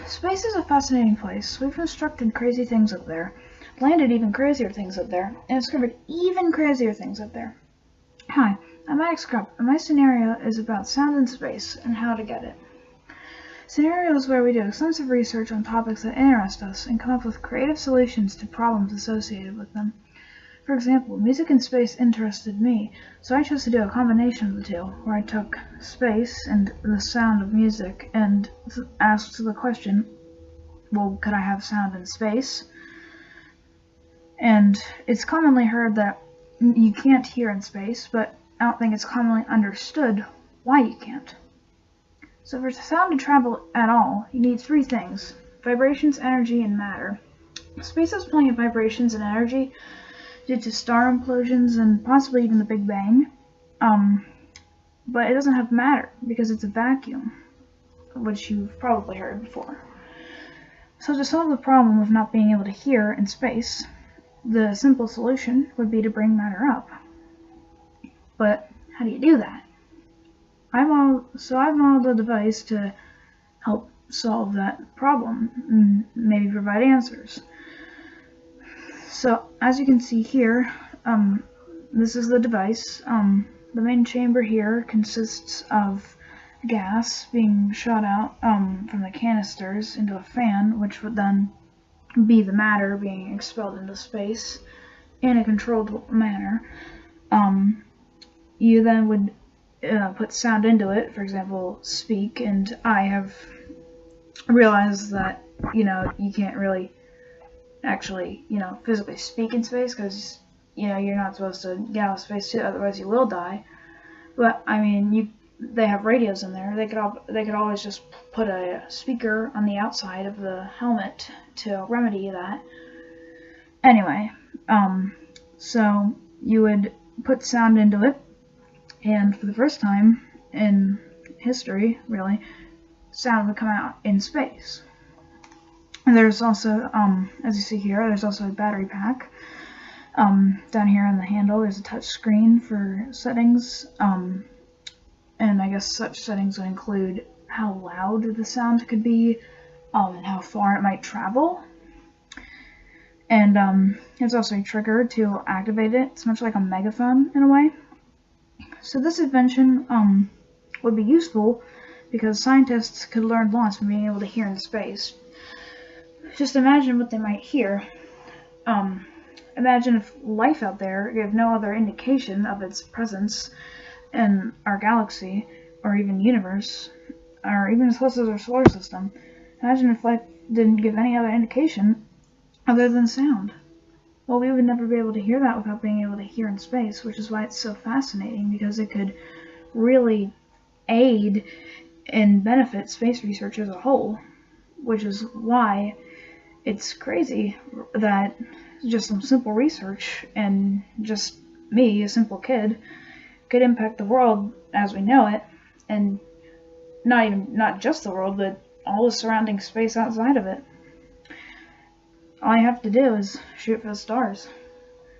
Space is a fascinating place. We've constructed crazy things up there, landed even crazier things up there, and discovered even crazier things up there. Hi, I'm Maddox Grupp, and my scenario is about sound in space and how to get it. Scenario is where we do extensive research on topics that interest us and come up with creative solutions to problems associated with them. For example, music in space interested me, so I chose to do a combination of the two, where I took space and the sound of music and asked the question, well, could I have sound in space? And it's commonly heard that you can't hear in space, but I don't think it's commonly understood why you can't. So for sound to travel at all, you need three things: vibrations, energy, and matter. Space has plenty of vibrations and energy due to star implosions and possibly even the Big Bang, but it doesn't have matter because it's a vacuum, which you've probably heard before. So to solve the problem of not being able to hear in space, the simple solution would be to bring matter up. But how do you do that? I've modeled a device to help solve that problem and maybe provide answers. So as you can see here, this is the device. The main chamber here consists of gas being shot out from the canisters into a fan, which would then be the matter being expelled into space in a controlled manner. You then would put sound into it, for example, speak, and I have realized that, you can't really actually, physically speak in space because, you're not supposed to get out of space too, otherwise you will die. But, they have radios in there. They could always just put a speaker on the outside of the helmet to remedy that. Anyway, so you would put sound into it, and for the first time in history, really, sound would come out in space. And there's also, as you see here, there's also a battery pack. Down here on the handle, there's a touch screen for settings, and I guess such settings would include how loud the sound could be, and how far it might travel. And there's also a trigger to activate it. It's much like a megaphone in a way. So this invention would be useful because scientists could learn lots from being able to hear in space. Just imagine what they might hear. Imagine if life out there gave no other indication of its presence in our galaxy, or even universe, or even as close as our solar system. Imagine if life didn't give any other indication other than sound. Well, we would never be able to hear that without being able to hear in space, which is why it's so fascinating, because it could really aid and benefit space research as a whole, which is why it's crazy that just some simple research and just me, a simple kid, could impact the world as we know it, and not just the world, but all the surrounding space outside of it. All you have to do is shoot for the stars.